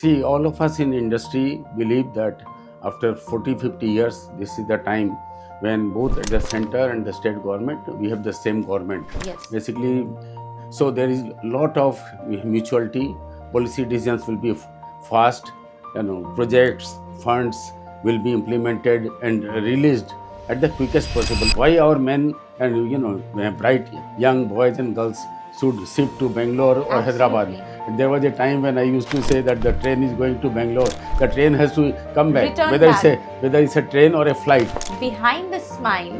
See, all of us in industry believe that after 40, 50 years, this is the time when both at the center and the state government, we have the same government. Yes. Basically, so there is a lot of mutuality, policy decisions will be fast, projects, funds will be implemented and released at the quickest possible. Why our men and bright young boys and girls should shift to Bangalore or Hyderabad? Absolutely. There was a time when I used to say that the train is going to Bangalore. The train has to come back, Return whether back. it's a train or a flight. Behind the smile,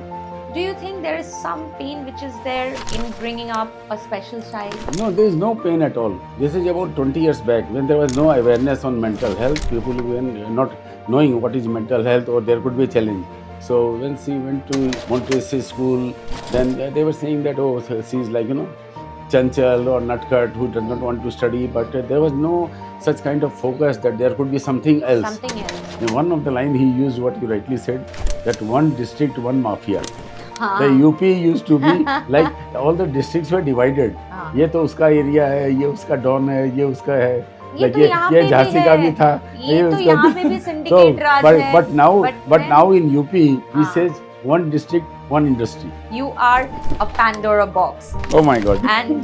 do you think there is some pain which is there in bringing up a special child? No, there is no pain at all. This is about 20 years back when there was no awareness on mental health. People were not knowing what is mental health or there could be a challenge. So when she went to Montessori school, then they were saying that, oh, she's like, chanchal or nutcut who does not want to study, but there was no such kind of focus that there could be something else. Something else. In one of the line he used what you rightly said, that one district, one mafia. हाँ. The UP used to be like all the districts were divided. हाँ. ये तो उसका area है, ये उसका don है, ये उसका है. ये Like तो यहाँ पे भी झांसी का भी है. था. ये तो उसका यहाँ पे भी syndicate राज है. But now in UP he हाँ. says one district, one industry. You are a Pandora box. Oh my God. And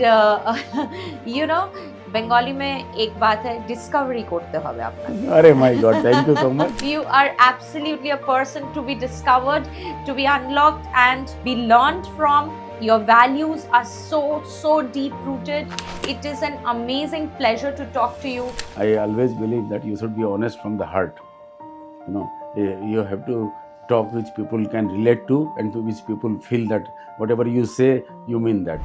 Bengali में एक बात है, डिस्कवरी करते হবে আপনাকে. अरे my God, thank you so much. You are absolutely a person to be discovered, to be unlocked and be learned from. Your values are so deep rooted. It is an amazing pleasure to talk to you. I always believe that you should be honest from the heart. You have to talk which people can relate to and to which people feel that whatever you say, you mean that.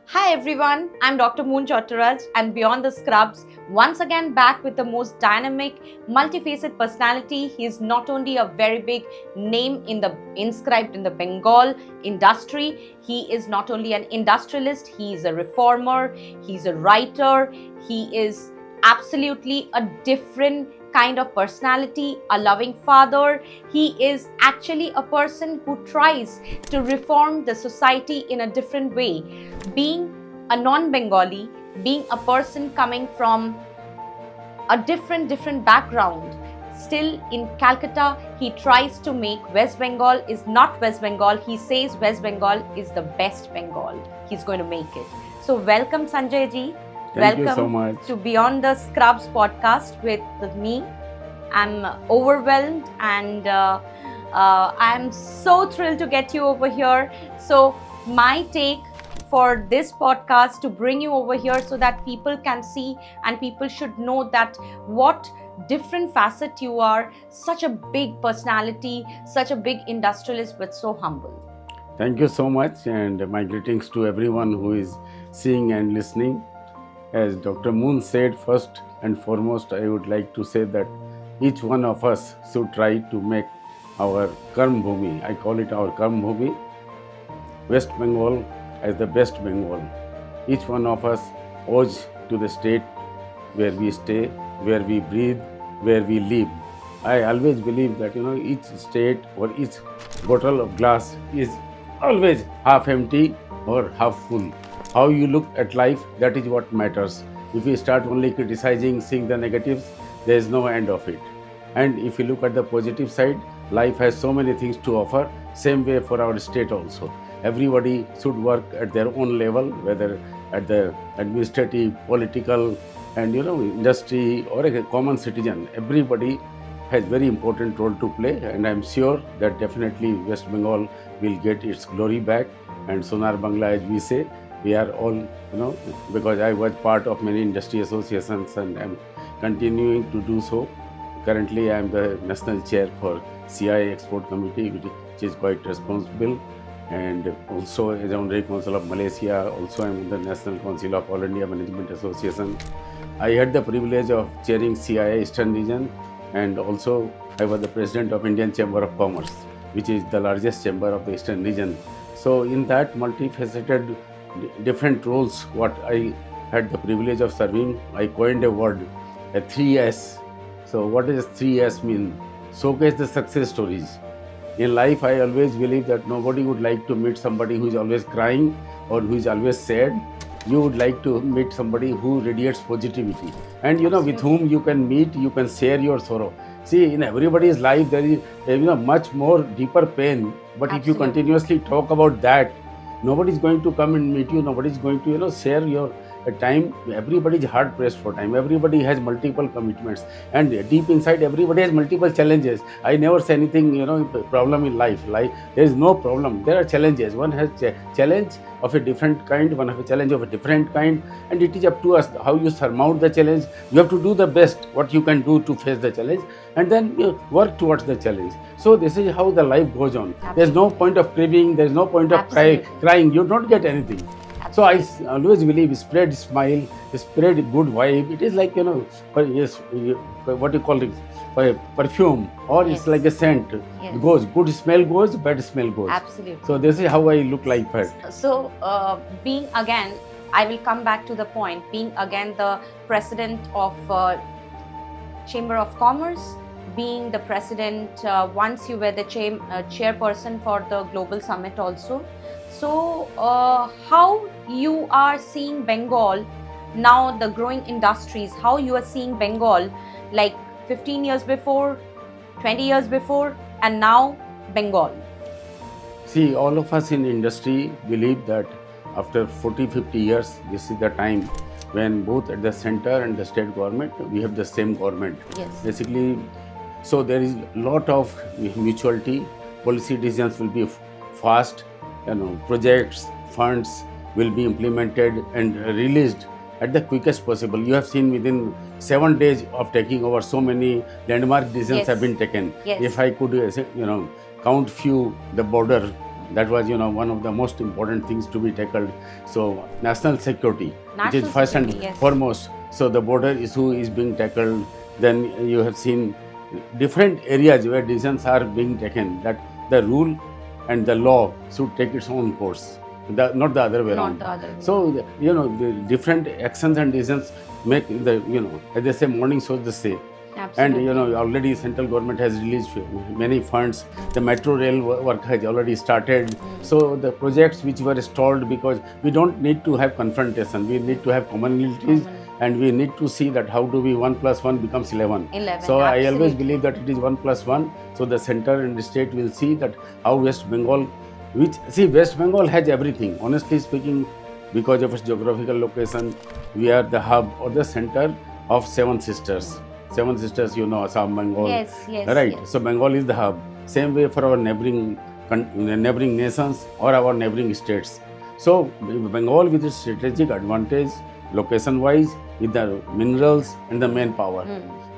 Hi everyone, I'm Dr. Moon Chatteraj and Beyond the Scrubs, once again back with the most dynamic, multifaceted personality. He is not only a very big name inscribed in the Bengal industry, he is not only an industrialist, he is a reformer, he's a writer, he is absolutely a different kind of personality, a loving father. He is actually a person who tries to reform the society in a different way. Being a non-Bengali, being a person coming from a different background, still in Calcutta, he tries to make West Bengal is not West Bengal. He says West Bengal is the best Bengal. He's going to make it. So welcome Sanjay ji. Thank Welcome you so much. to Beyond the Scrubs podcast with me. I'm overwhelmed and I'm so thrilled to get you over here. So my take for this podcast to bring you over here so that people can see and people should know that what different facet you are, such a big personality, such a big industrialist but so humble. Thank you so much and my greetings to everyone who is seeing and listening. As Dr. Moon said, first and foremost, I would like to say that each one of us should try to make our Karm Bhumi, I call it our Karm Bhumi, West Bengal as the best Bengal. Each one of us owes to the state where we stay, where we breathe, where we live. I always believe that each state or each bottle of glass is always half empty or half full. How you look at life, that is what matters. If we start only criticizing, seeing the negatives, there is no end of it. And if you look at the positive side, life has so many things to offer. Same way for our state also. Everybody should work at their own level, whether at the administrative, political, and industry or a common citizen. Everybody has very important role to play, and I'm sure that definitely West Bengal will get its glory back. And Sonar Bangla, as we say, we are all, because I was part of many industry associations and I'm continuing to do so. Currently, I am the national chair for CI Export Committee, which is quite responsible. And also as Honorary Consul of Malaysia, also I am in the National Council of All India Management Association. I had the privilege of chairing CII Eastern Region, and also I was the president of Indian Chamber of Commerce, which is the largest chamber of the Eastern Region. So in that multifaceted different roles what I had the privilege of serving, I coined a word, a 3S. So what does 3S mean? Showcase the success stories. In life, I always believe that nobody would like to meet somebody who is always crying or who is always sad. you would like to meet somebody who radiates positivity, and with whom you can meet, you can share your sorrow. See, in everybody's life there is much more deeper pain, but if you Absolutely. continuously talk about that, nobody is going to come and meet you, nobody is going to share your time. Everybody is hard pressed for time, everybody has multiple commitments, and deep inside everybody has multiple challenges. I never say anything problem in life. There is no problem, there are challenges. One has challenge of a different kind, one has a challenge of a different kind, and it is up to us how you surmount the challenge. You have to do the best what you can do to face the challenge, and then work towards the challenge. So this is how the life goes on. There's no point of grieving, there's no point of crying, you don't get anything. So I always believe spread smile, spread good vibe. It is like what you call it, perfume, or it's like a scent. It goes, good smell goes, bad smell goes. Absolutely. So this is how I look like that. So being again, I will come back to the point. Being again the president of Chamber of Commerce, being the president once you were the chairperson for the Global Summit also. So how you are seeing Bengal now, the growing industries, how you are seeing Bengal like 15 years before, 20 years before, and now Bengal? See, all of us in industry believe that after 40-50 years, this is the time when both at the center and the state government, we have the same government. Yes. Basically, so there is a lot of mutuality, policy decisions will be fast, projects, funds will be implemented and released at the quickest possible. You have seen within 7 days of taking over, so many landmark decisions have been taken. Yes. If I could, count few, the border, that was, one of the most important things to be tackled. So national security, which is first and foremost. So the border issue is being tackled. Then you have seen different areas where decisions are being taken, that the rule and the law should take its own course, not the other way around. So the different actions and decisions make the as they say, morning shows the say. Absolutely. And already central government has released many funds. The metro rail work has already started. So the projects which were stalled, because we don't need to have confrontation, we need to have commonalities, and we need to see that how do we 1 plus 1 becomes 11. So I always believe that it is 1 plus 1. So the center and the state will see that how West Bengal, West Bengal has everything. Honestly speaking, because of its geographical location, we are the hub or the center of seven sisters. Seven sisters, Assam, Bengal. Yes. Right. Yes. So Bengal is the hub. Same way for our neighboring nations or our neighboring states. So Bengal, with its strategic advantage, location-wise, with the minerals and the manpower.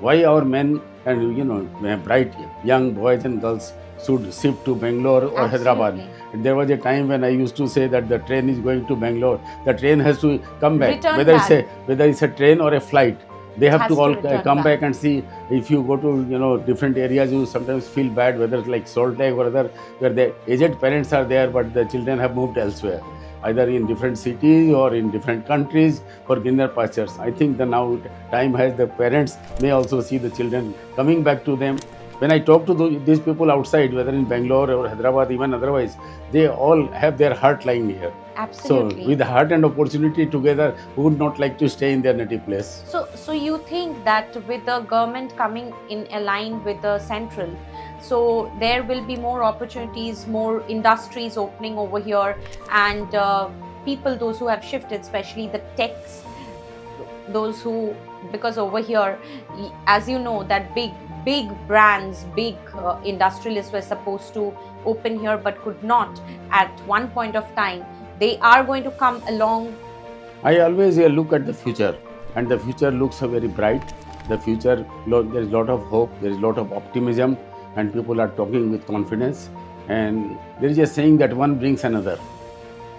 Why our men and bright young boys and girls should shift to Bangalore or Hyderabad? There was a time when I used to say that the train is going to Bangalore. The train has to come back, whether it's a train or a flight. They have to all come back and see. If you go to different areas, you sometimes feel bad, whether it's like Salt Lake or other, where the aged parents are there, but the children have moved elsewhere, either in different cities or in different countries for greener pastures. I think the now time has, the parents may also see the children coming back to them. When I talk to these people outside, whether in Bangalore or Hyderabad, even otherwise, they all have their heart lying here. Absolutely. So with the heart and opportunity together, who would not like to stay in their native place? So you think that with the government coming in line with the central, so there will be more opportunities, more industries opening over here, and people, those who have shifted, especially the techs, those who, because over here, as you know, that big brands, big industrialists were supposed to open here but could not at one point of time. They are going to come along. I always look at the future, and the future looks very bright. The future, there is a lot of hope, there is a lot of optimism, and people are talking with confidence. And there is a saying that one brings another.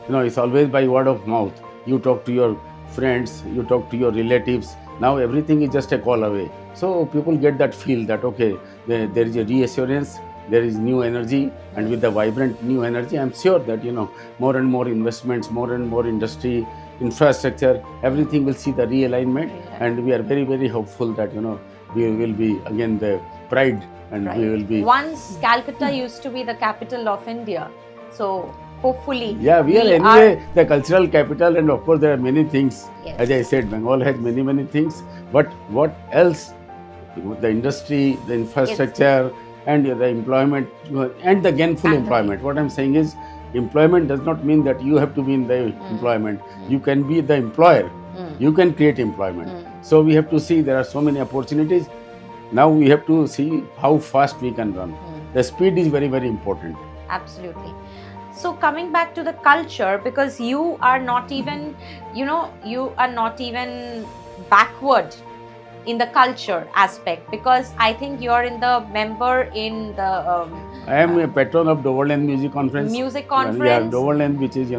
It's always by word of mouth. You talk to your friends, you talk to your relatives. Now everything is just a call away. So people get that feel that, okay, there is a reassurance, there is new energy, and with the vibrant new energy, I'm sure that, more and more investments, more and more industry, infrastructure, everything will see the realignment. And we are very, very hopeful that, we will be again the pride, and we will be. Once Calcutta used to be the capital of India. So hopefully Yeah, we are anyway the cultural capital, and of course there are many things. Yes. As I said, Bengal has many things. But what else? The industry, the infrastructure, and the employment, and the gainful And the employment. What I'm saying is, employment does not mean that you have to be in the employment. You can be the employer. You can create employment. So we have to see there are so many opportunities. Now we have to see how fast we can run. The speed is very important. Absolutely. So coming back to the culture, because you are not even, you are not even backward in the culture aspect, because I think you're in the member in the I am a patron of Doverland Music Conference. music Yeah, conference. Doverland, which is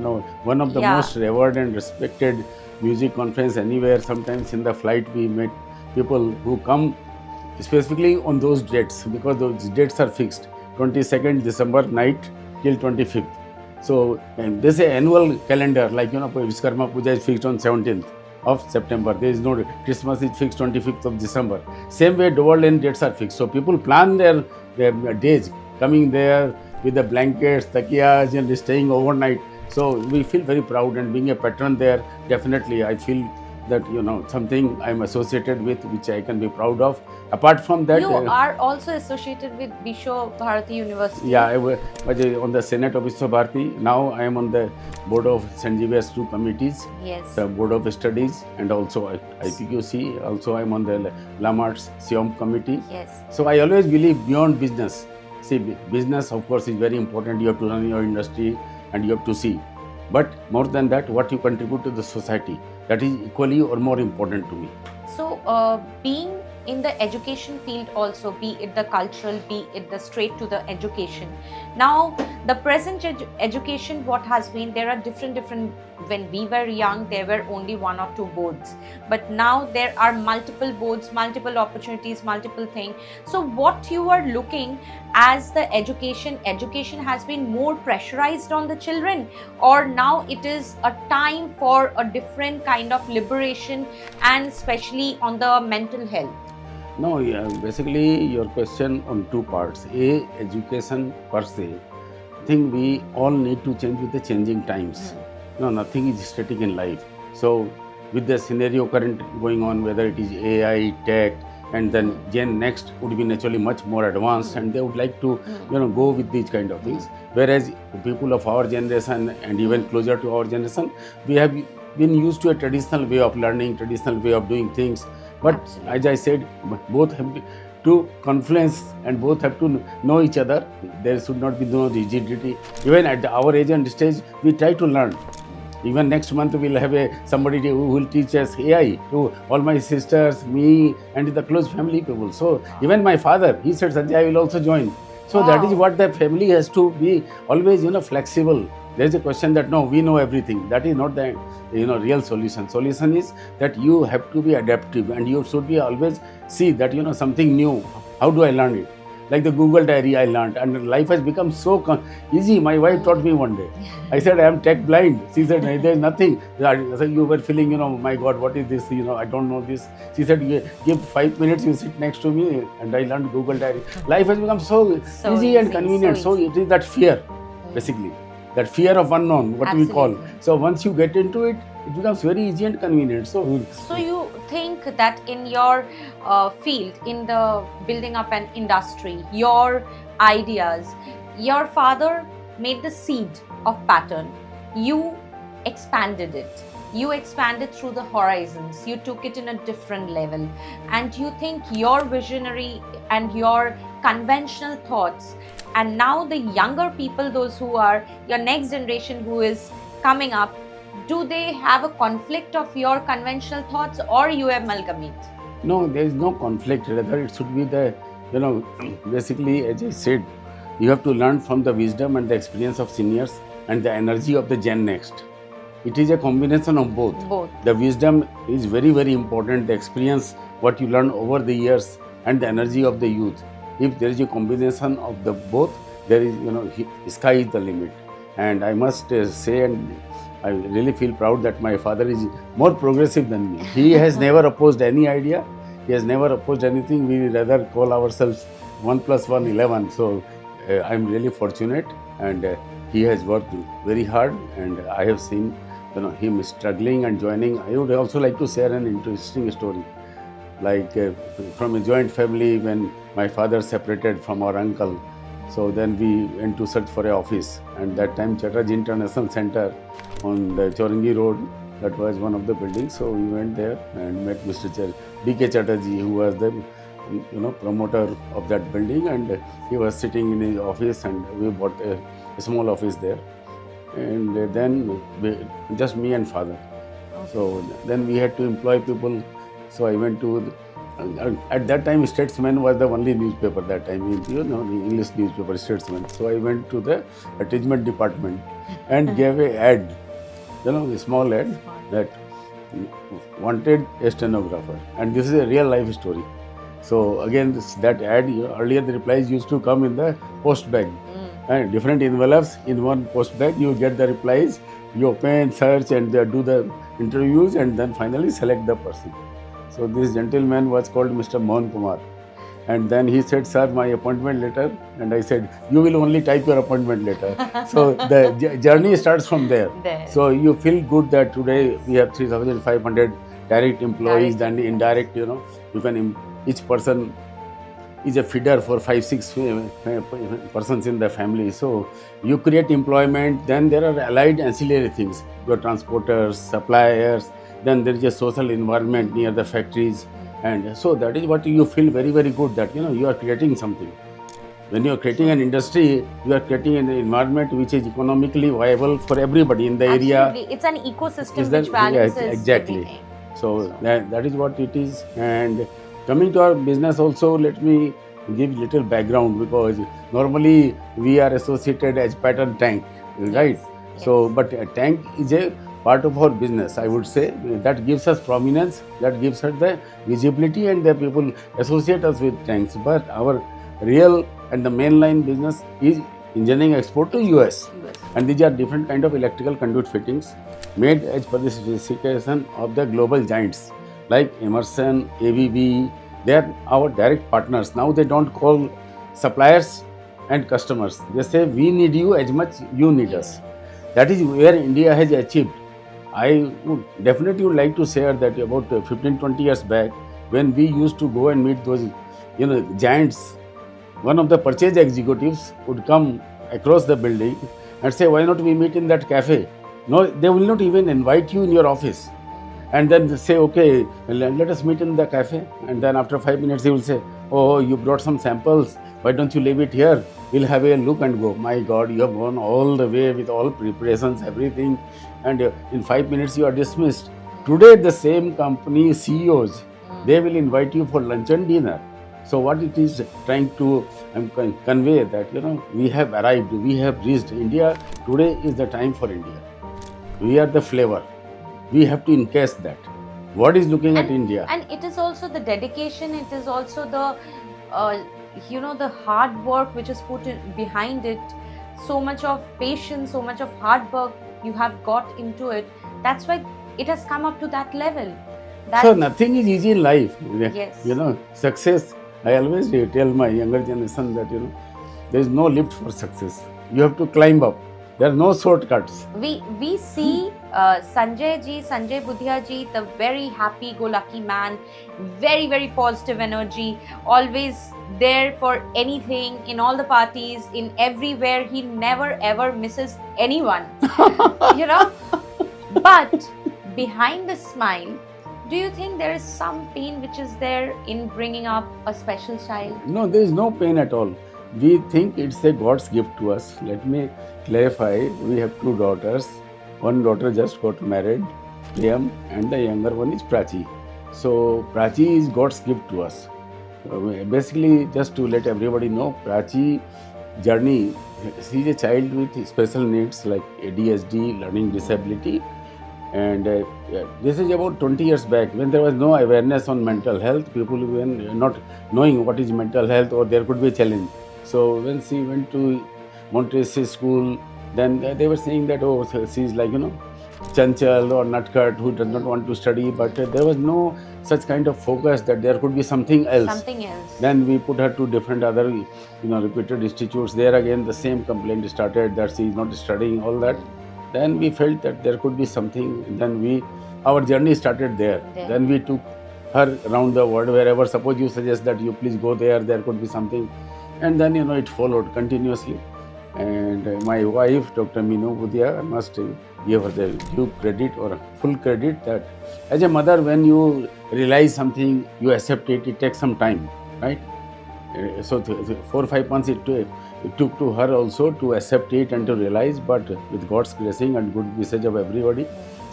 one of the Yeah. most revered and respected music conference anywhere. Sometimes in the flight we met people who come specifically on those dates, because those dates are fixed. 22nd December night till 25th. So and this is an annual calendar, like Vishkarma Puja is fixed on 17th of September. There is no Christmas is fixed 25th of December. Same way Doverland dates are fixed. So people plan their days, coming there with the blankets, takiyas, and staying overnight. So we feel very proud, and being a patron there, definitely I feel that something I'm associated with, which I can be proud of. Apart from that, You are also associated with Bisho Bharati University. yeah, I was on the Senate of Vishwa Bharati. Now I am on the board of St. Xavier's 2 committees, Yes. the board of studies, and also IPQC. Also I am on the Lamart's SIOM committee. Yes. So I always believe beyond business. See, business of course is very important. You have to run your industry and you have to see. But more than that, what you contribute to the society, that is equally or more important to me. So being in the education field also, be it the cultural, be it the straight to the education. Now the present education, what has been, there are different, when we were young there were only 1 or 2 boards, but now there are multiple boards, multiple opportunities, multiple things. So what you are looking as the education has been more pressurized on the children, or now it is a time for a different kind of liberation, and especially on the mental health? No, yeah, basically your question on 2 parts. A, education per se. I think we all need to change with the changing times. No, nothing is static in life. So with the scenario current going on, whether it is AI, tech, and then Gen Next would be naturally much more advanced, and they would like to go with these kind of things. Whereas people of our generation and even closer to our generation, we have been used to a traditional way of learning, traditional way of doing things. But Absolutely. as I said, both have to confluence and both have to know each other. There should not be no rigidity. Even at our age and stage, we try to learn. Even next month we'll have somebody who will teach us AI to all my sisters, me, and the close family people. So even my father, he said, Sanjay, I will also join. So that is what the family has to be always, flexible. There is a question that no, we know everything. That is not the real solution. Solution is that you have to be adaptive, and you should be always see that something new. How do I learn it? Like the Google Diary I learned, and life has become so easy. My wife taught me one day. I said I am tech blind. She said there is nothing. I said, you were feeling my God, what is this? I don't know this. She said give 5 minutes, you sit next to me, and I learned Google Diary. Life has become so easy and convenient. So it is that fear, basically. That fear of unknown, what we call. So once you get into it, it becomes very easy and convenient. So you think that in your field, in the building up an industry, your ideas, your father made the seed of pattern. You expanded it. You expanded through the horizons. You took it in a different level. And you think your visionary and your conventional thoughts, and now the younger people, those who are your next generation who is coming up, do they have a conflict of your conventional thoughts, or you amalgamate? no, there is no conflict. Rather, it should be the, basically, as I said, you have to learn from the wisdom and the experience of seniors and the energy of the Gen Next. It is a combination of both. The wisdom is very important. The experience, what you learn over the years, and the energy of the youth. If there is a combination of the both, there is, sky is the limit. And I must say, and I really feel proud that my father is more progressive than me. He has never opposed any idea. He has never opposed anything. We rather call ourselves 1 + 1 = 11. So I'm really fortunate, and he has worked very hard, and I have seen him struggling and joining. I would also like to share an interesting story. Like from a joint family, when my father separated from our uncle, so then we went to search for an office, and that time Chatteraj International Center on the Chorangi Road, that was one of the buildings. So we went there and met Mr. D.K. Chatterjee, who was the promoter of that building, and he was sitting in his office, and we bought a small office there, and then just me and father. So then we had to employ people. So I went to at that time Statesman was the only newspaper that time, the English newspaper Statesman. So I went to the attachment department and gave a ad, a small ad that wanted a stenographer, and this is a real life story. So again, that ad, earlier the replies used to come in the post bag, and different envelopes in one post bag. You get the replies, you open, search, and do the interviews, and then finally select the person. So this gentleman was called Mr. Mohan Kumar, and then he said, "Sir, my appointment letter," and I said, "You will only type your appointment letter." So the journey starts from there. So you feel good that today we have 3,500 direct employees, and indirect, you can, each person is a feeder for 5-6 persons in the family. So you create employment, then there are allied ancillary things, your transporters, suppliers, then there is a social environment near the factories, and so that is what you feel very, very good that you are creating something. When you are creating an industry, you are creating an environment which is economically viable for everybody in the area. It's an ecosystem which balances exactly. Everything. So that is what it is. And coming to our business also, let me give little background, because normally we are associated as pattern tank, right? Yes. So, but a tank is a part of our business, I would say, that gives us prominence, that gives us the visibility, and the people associate us with tanks. But our real and the mainline business is engineering export to US. And these are different kind of electrical conduit fittings made as per the specification of the global giants like Emerson, ABB. They are our direct partners. Now they don't call suppliers and customers. They say we need you as much you need us. That is where India has achieved. I would definitely like to share that about 15-20 years back, when we used to go and meet those giants, one of the purchase executives would come across the building and say, "Why not we meet in that cafe?" No, they will not even invite you in your office. And then they say, "Okay, let us meet in the cafe." And then after 5 minutes, he will say, "Oh, you brought some samples. Why don't you leave it here? We'll have a look and go." My God, you have gone all the way with all preparations, everything. And in 5 minutes, you are dismissed. Today, the same company CEOs, they will invite you for lunch and dinner. So what it is trying to convey that, we have arrived, we have reached. India, today is the time for India. We are the flavor. We have to encase that. What is looking at India? And it is also the dedication, it is also the, the hard work which is put behind it. So much of patience, so much of hard work you have got into it. That's why it has come up to that level. So nothing is easy in life. Yes. Success, I always tell my younger generation that, there is no lift for success. You have to climb up. There are no shortcuts. We see Sanjay Budhia ji, the very happy-go-lucky man, very, very positive energy, always there for anything, in all the parties, in everywhere. He never ever misses anyone, But behind the smile, do you think there is some pain which is there in bringing up a special child? No, there is no pain at all. We think it's a God's gift to us. Let me clarify. We have 2 daughters. One daughter just got married, Priyam, and the younger one is Prachi. So Prachi is God's gift to us. Basically, just to let everybody know, Prachi journey, she is a child with special needs like ADHD, learning disability. And this is about 20 years back, when there was no awareness on mental health. People were not knowing what is mental health, or there could be a challenge. So when she went to Montessori school, then they were saying that, oh, she's like, chanchal or nutcut who does not want to study, but there was no such kind of focus that there could be something else. Something else. Then we put her to different other, reputed institutes. There again the same complaint started that she is not studying, all that. Then we felt that there could be something. Then our journey started there. Then we took her around the world, wherever suppose you suggest that you please go there could be something. And then it followed continuously. And my wife, Dr. Sanjay Budhia, I must give her the due credit or full credit that as a mother, when you realize something, you accept it. It takes some time, right? So 4 or 5 months it took to her also to accept it and to realize. But with God's blessing and good message of everybody,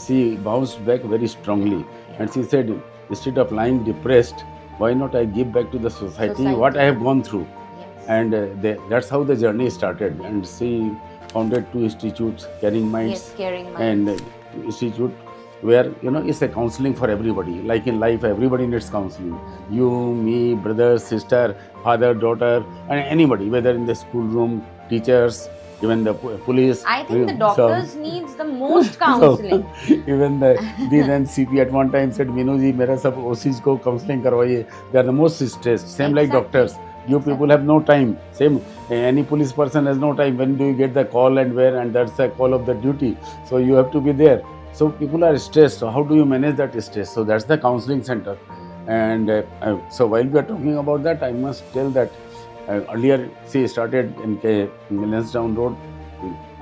she bounced back very strongly. And she said, instead of lying depressed, why not I give back to the society what I have gone through? And that's how the journey started. And she founded 2 institutes, Caring Minds, and institute where it's a counseling for everybody. Like in life, everybody needs counseling. You, me, brother, sister, father, daughter, and anybody, whether in the schoolroom, teachers, even the police. I think the doctors needs the most counseling. Even the then CP at one time said, Minu ji, mera sab OCs ko counseling karwaiye. They are the most stressed. Same like doctors. You people have no time. Same, any police person has no time. When do you get the call and where? And that's the call of the duty. So you have to be there. So people are stressed. So how do you manage that stress? So that's the counseling center. And so while we are talking about that, I must tell that earlier she started in Lansdowne Road,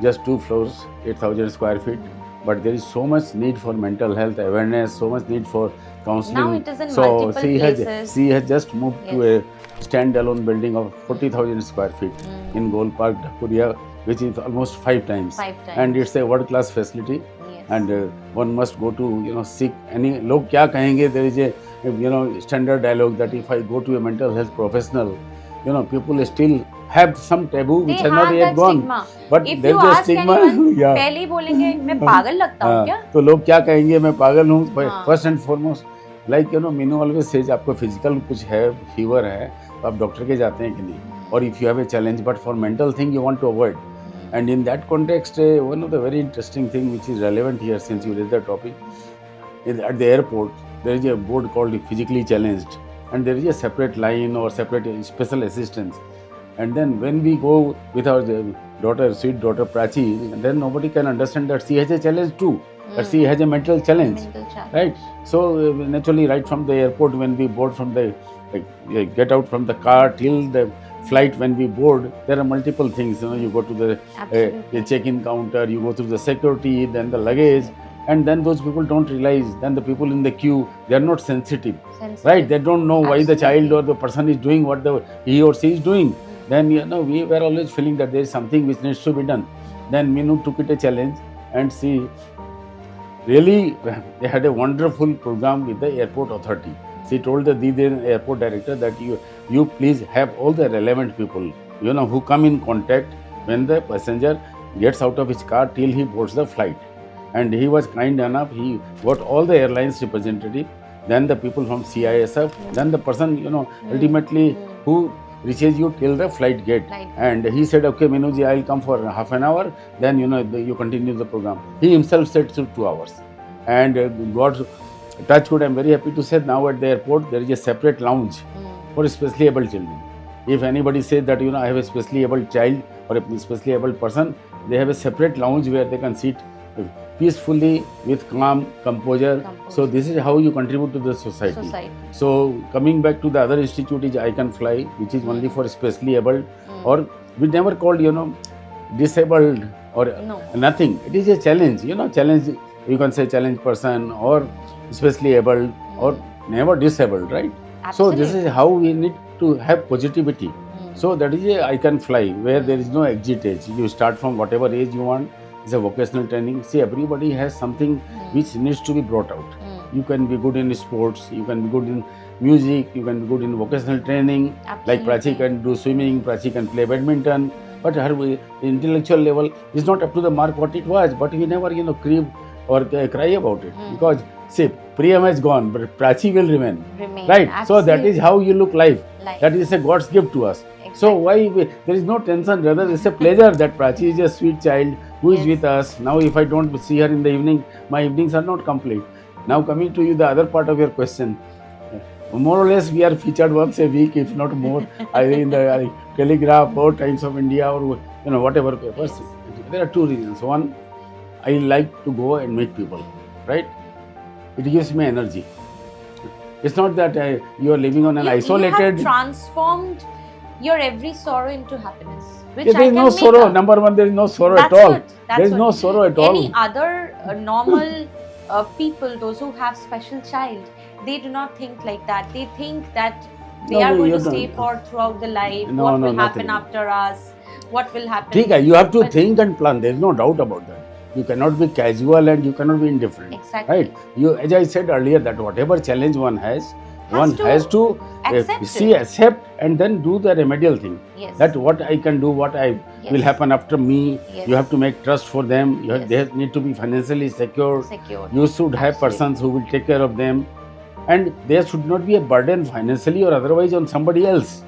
just 2 floors, 8,000 square feet. But there is so much need for mental health awareness, so much need for counseling. Now it is in multiple places. She has just moved to a standalone building of 40,000 square feet in Gold Park, Dhakuria, which is almost 5 times. And it's a world-class facility. And one must go to, seek any, log kya kahenge, there is a, standard dialogue that if I go to a mental health professional, people still have some taboo which has not yet gone. Stigma. But if there's you a ask stigma. anyone, पहले ही बोलेंगे मैं पागल लगता हूँ क्या? तो लोग क्या कहेंगे मैं पागल हूँ. First and foremost, like Minu always says, आपको physical कुछ है, fever है, तो आप डॉक्टर के जाते हैं कि नहीं? Or if you have a challenge, but for mental thing you want to avoid. And in that context, one of the very interesting thing which is relevant here, since you raised the topic, is at the airport there is a board called physically challenged, and there is a separate line or separate special assistance. And then when we go with our daughter, sweet daughter Prachi, then nobody can understand that she has a challenge too, that she has a mental challenge, right? So naturally, right from the airport, when we board from the get out from the car till the flight, when we board, there are multiple things. You go to the check-in counter, you go through the security, then the luggage, and then those people don't realize. Then the people in the queue, they are not sensitive. Right? They don't know why the child or the person is doing what he or she is doing. Then we were always feeling that there is something which needs to be done. Then Minu took it a challenge, and she really, they had a wonderful program with the airport authority. She told the airport director that you please have all the relevant people, who come in contact when the passenger gets out of his car till he boards the flight. And he was kind enough, he got all the airlines representative, then the people from CISF, then the person, ultimately who reaches you till the flight gate. And he said, okay, Minuji, I'll come for half an hour, then, you continue the program. He himself said 2 hours. And God, touch wood, I'm very happy to say now at the airport, there is a separate lounge for specially able children. If anybody says that, I have a specially able child or a specially able person, they have a separate lounge where they can sit peacefully with calm, composure. So this is how you contribute to the society. So coming back to the other institute is I Can Fly, which is only for specially able, or we never called, disabled or nothing. It is a challenge, challenge, you can say challenge person or specially able or never disabled, right? Absolutely. So this is how we need to have positivity. So that is a I Can Fly, where there is no exit age. You start from whatever age you want. It's a vocational training. See, everybody has something which needs to be brought out. You can be good in sports, you can be good in music, you can be good in vocational training. Like Prachi can do swimming, Prachi can play badminton. But her intellectual level is not up to the mark what it was. But we never, crib or cry about it. Because, see, Priyam has gone, but Prachi will remain. Right? Absolutely. So that is how you look life. That is a God's gift to us. Exactly. So why there is no tension, rather it's a pleasure that Prachi is a sweet child who is Yes. with us. Now, if I don't see her in the evening, my evenings are not complete. Now, coming to you, the other part of your question, more or less, we are featured once a week, if not more, either in the Telegraph or Times of India or whatever papers. Yes. There are two reasons. One, I like to go and meet people, right? It gives me energy. It's not that you are living on an You isolated. have transformed your every sorrow into happiness, which Yeah, there I is can no make sorrow. up. Number one, there is no sorrow That's at all. good. That's There is good. no sorrow at Any all. other normal people, those who have special child, they do not think like that. They think that they are going to stay for throughout the life. No, what no, will happen nothing. after us? What will happen? ठीक है, you have to But- think and plan. There is no doubt about that. You cannot be casual and you cannot be indifferent. Exactly. Right? You, as I said earlier, that whatever challenge one has, one has to accept and then do the remedial thing. Yes. That what I can do, what I will happen after me. Yes. You have to make trust for them. They need to be financially secure. You should have persons who will take care of them, and there should not be a burden financially or otherwise on somebody else.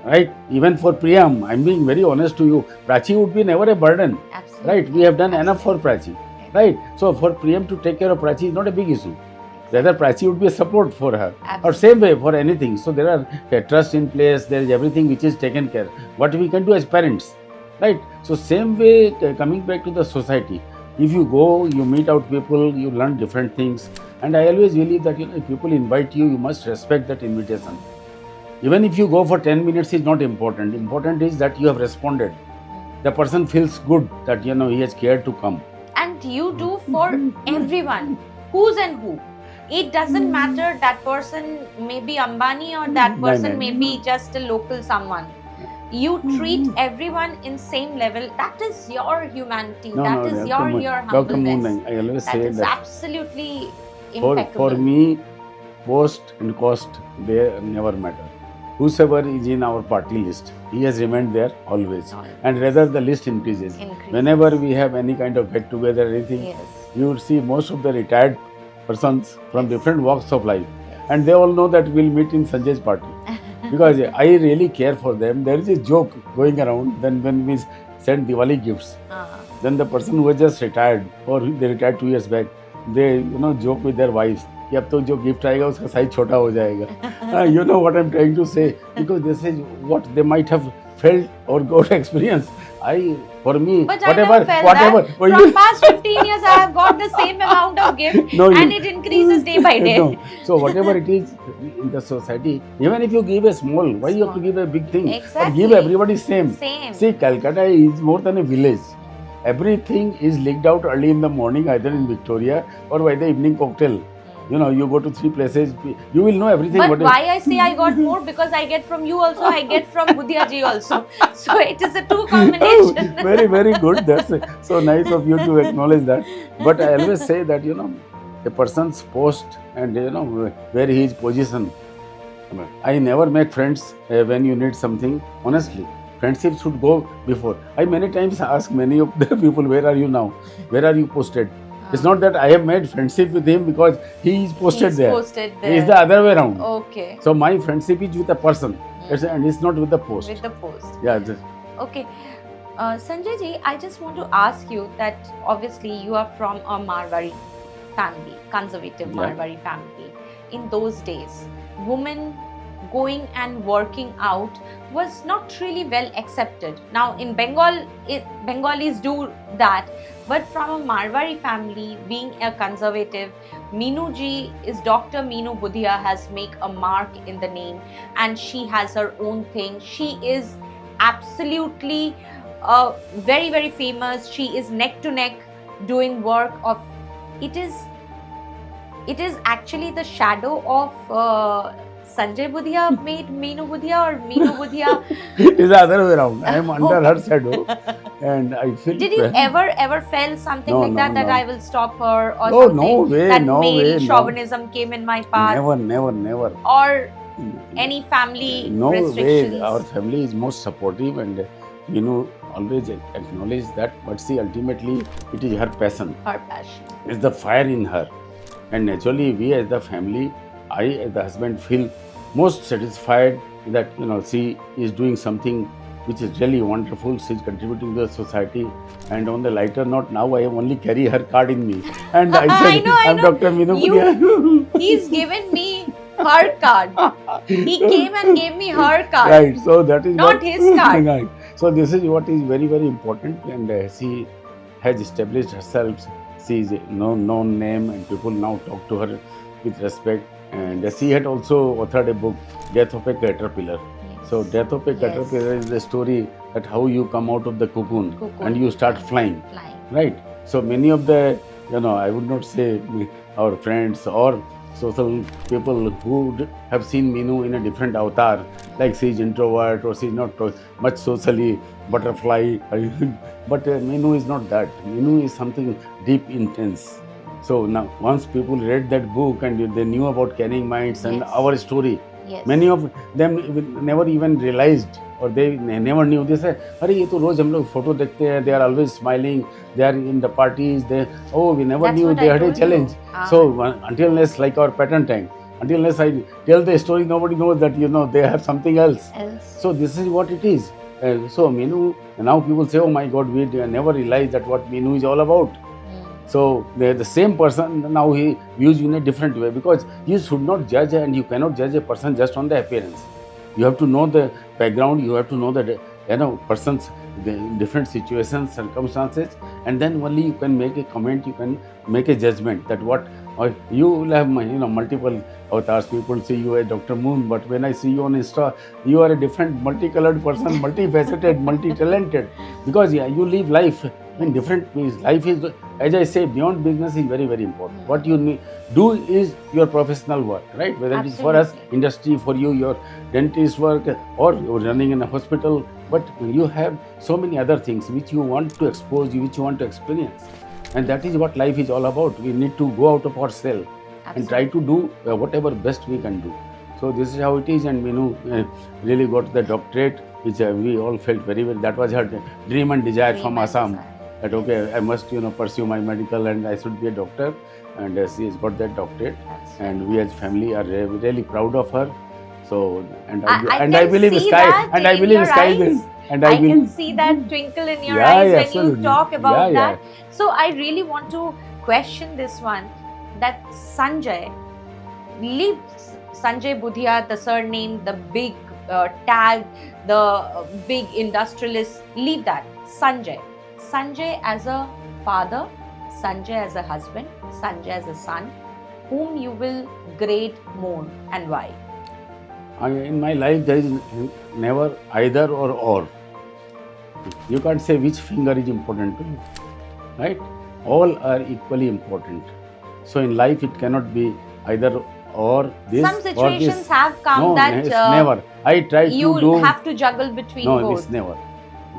Right? Even for Priyam, I'm being very honest to you. Prachi would be never a burden. Absolutely. Right? We have done enough for Prachi. Right? So for Priyam to take care of Prachi is not a big issue. Rather, Prachi would be a support for her. Absolutely. Or same way for anything. So there are trust in place. There is everything which is taken care. What we can do as parents. Right? So same way, coming back to the society. If you go, you meet out people, you learn different things. And I always believe that if people invite you, you must respect that invitation. Even if you go for 10 minutes is not important. Important is that you have responded. The person feels good that he has cared to come. And you do for everyone. Who's and who. It doesn't matter that person may be Ambani or that person may be just a local someone. You treat everyone in same level. That is your humanity. That is your humbleness. Dr. Moon, I always say that is that absolutely impeccable. For me, post and cost, they never matter. Whosoever is in our party list, he has remained there always. And rather the list increases. Whenever we have any kind of get together, anything, you will see most of the retired persons from different walks of life. And they all know that we'll meet in Sanjay's party. Because I really care for them. There is a joke going around then when we send Diwali gifts. Then the person who has just retired or they retired 2 years back, they joke with their wives. कि अब तो जो gift आएगा उसका size छोटा हो जाएगा. You know what I'm trying to say, because this is what they might have felt or got experience. For me, but whatever. That. From past 15 years, I have got the same amount of gift, and it increases day by day. No. So whatever it is in the society, even if you give a small, why you have to give a big thing? Exactly. Or give everybody same. See, Calcutta is more than a village. Everything is leaked out early in the morning, either in Victoria or by the evening cocktail. You go to 3 places, you will know everything. But why I say I got more? Because I get from you also, I get from Budhia ji also. So it is a 2 combination. Very, very good. That's so nice of you to acknowledge that. But I always say that, a person's post and, where he is positioned. I never make friends when you need something. Honestly, friendship should go before. I many times ask many of the people, where are you now? Where are you posted? It's not that I have made friendship with him because he is posted there. He is the other way around. Okay. So my friendship is with a person, and it's not with the post. With the post. Yeah. Okay. Sanjay ji, I just want to ask you that obviously you are from a Marwari family, conservative Marwari family. In those days, women going and working out was not really well accepted. Now in Bengal, Bengalis do that, but from a Marwari family, being a conservative, Meenu ji is Dr. Meenu Budhia has made a mark in the name, and she has her own thing. She is absolutely very, very famous. She is neck to neck doing work of. It is actually the shadow of Sanjay Budhia made Meenu Budhia, or Meenu Budhia? It is the other way around. I am under her shadow, and I feel. Did you ever felt something like that? That I will stop her, or no, something? No way, that no male way, chauvinism came in my path. Never. Or any family restrictions. Way. Our family is most supportive, and always acknowledge that. But see, ultimately, it is her passion. Her passion. It's the fire in her, and naturally, we as the family, I as the husband feel most satisfied that she is doing something which is really wonderful. She's contributing to the society. And on the lighter note, now I only carry her card in me. And I said, I I'm know. Dr. Meenu Budhia. He's given me her card. He came and gave me her card. Right, so that is Not his card. Right. So this is what is very, very important, and she has established herself. She is a known name, and people now talk to her with respect. And she had also authored a book, Death of a Caterpillar. Yes. So Death of a Caterpillar is the story that how you come out of the cocoon. And you start flying. Right. So many of the, I would not say our friends or social people who have seen Meenu in a different avatar, like she is introvert or she is not much socially butterfly. But Meenu is not that. Meenu is something deep, intense. So now, once people read that book and they knew about Carrying Minds and our story, many of them never even realized, or they never knew. They say, "Arey, ye to roz hum log photo dekhte hain. They are always smiling. They are in the parties. We never knew they had a challenge." So until unless, like our pattern tank, until unless I tell the story, nobody knows that they have something else. So this is what it is. So Meenu, now people say, "Oh my God, we never realized that what Meenu is all about." So the same person now he views you in a different way, because you should not judge, and you cannot judge a person just on the appearance. You have to know the background. You have to know the person's different situations, circumstances, and then only you can make a comment. You can make a judgment that what you will have multiple avatars. People see you as Dr. Moon, but when I see you on Insta, you are a different, multicolored person, multifaceted, multi-talented, because you live life in different ways. Life is, as I say, beyond business is very, very important. What you do is your professional work, right? Whether it is for us, industry, for you, your dentist work, or you're running in a hospital, but you have so many other things which you want to expose, which you want to experience. And that is what life is all about. We need to go out of our cell and try to do whatever best we can do. So this is how it is, and Meenu really got the doctorate, which we all felt very well. That was her dream and desire from Assam. That okay, I must pursue my medical and I should be a doctor, and she has got that doctorate, and we as family are really proud of her. So I believe sky, and I believe sky will. And I can see that twinkle in your eyes when you talk about that. So I really want to question this one, that Sanjay, leave Sanjay Budhia, the surname, the big tag, the big industrialist, leave that. Sanjay as a father, Sanjay as a husband, Sanjay as a son, whom you will grade more, and why? In my life, there is never either or. You can't say which finger is important to you, right? All are equally important. So in life, it cannot be either or this. Some situations or this. have come no, that it's never. I try to do. You have to juggle between both. No, it's never.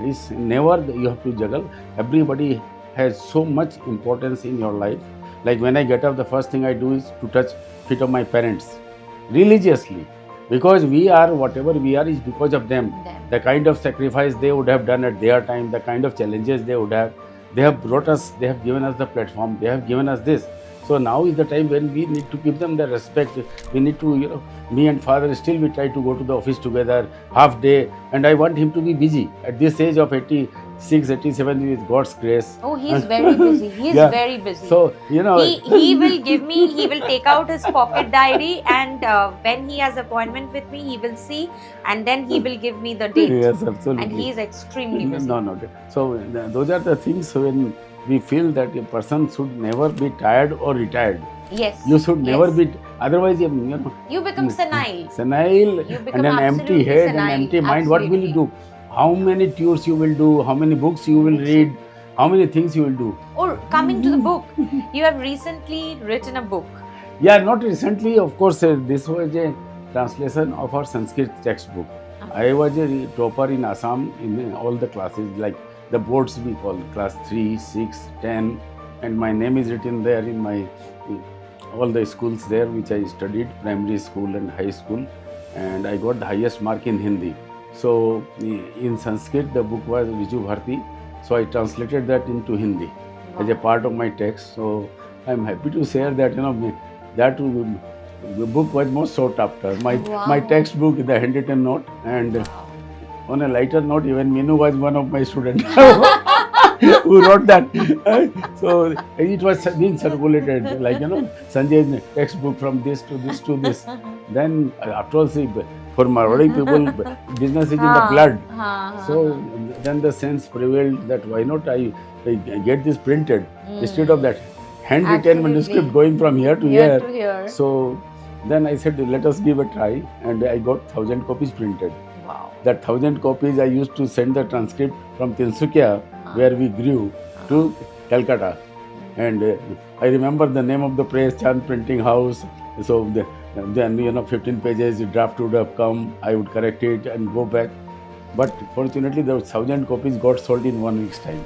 It's never you have to juggle. Everybody has so much importance in your life. Like when I get up, the first thing I do is to touch feet of my parents religiously. Because we are, whatever we are, is because of them. The kind of sacrifice they would have done at their time, the kind of challenges they would have. They have brought us, they have given us the platform, they have given us this. So now is the time when we need to give them the respect. We need to, me and father still we try to go to the office together, half day. And I want him to be busy. At this age of 86, 87, with God's grace. Oh, he's very busy. He's very busy. So, he will take out his pocket diary, and when he has appointment with me, he will see, and then he will give me the date. Yes, absolutely. And he is extremely busy. No. So those are the things when we feel that a person should never be tired or retired. Yes. You should never be, otherwise you become senile. You become and an empty head, senile. An empty mind. What will you do? How many tours you will do? How many books you will read? How many things you will do? Or coming to the book, you have recently written a book. Yeah, not recently. Of course, this was a translation of our Sanskrit textbook. Okay. I was a topper in Assam in all the classes, like the boards we call class 3, 6, 10, and my name is written there in my all the schools there which I studied, primary school and high school, and I got the highest mark in Hindi. So in Sanskrit the book was Riju Bharti, so I translated that into Hindi as a part of my text. So I'm happy to share that that the book was most sought after. My textbook, the handwritten note, and On a lighter note, even Minu was one of my students who wrote that. So it was being circulated, like, Sanjay's textbook from this to this to this. Then, after all, see, for Marwari people, business is in the blood. So then the sense prevailed that why not I get this printed instead of that handwritten manuscript going from here to here. So then I said, let us give a try, and I got 1,000 copies printed. Wow. That 1,000 copies I used to send the transcript from Tinsukia, where we grew, to Calcutta. And I remember the name of the press, Chand Printing House. So then 15 pages, the draft would have come, I would correct it and go back. But fortunately, those 1,000 copies got sold in 1 week's time.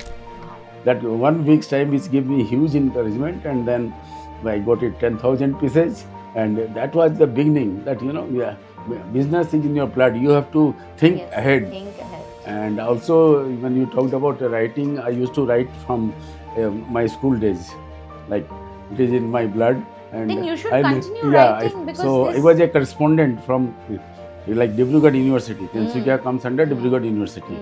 That 1 week's time, which gave me huge encouragement, and then I got it 10,000 pieces, and that was the beginning. That business is in your blood. You have to think ahead. Think ahead. And also, when you talked about writing, I used to write from my school days. Like, it is in my blood. And then you should continue writing, because I was a correspondent from like Dibrugarh University. Tinsukia comes under Dibrugarh University.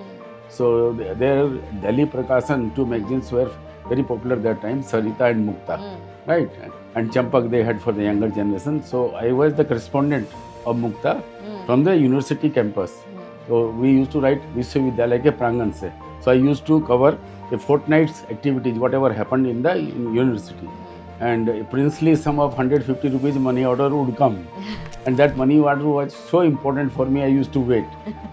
So their Delhi Prakashan, 2 magazines were very popular that time, Sarita and Mukta, right? And Champak they had for the younger generation. So I was the correspondent of Mukta from the university campus. So we used to write Vishwavidyalaya ke prangan se. So I used to cover a fortnight's activities, whatever happened in the university. And a princely sum of 150 rupees money order would come. And that money order was so important for me, I used to wait.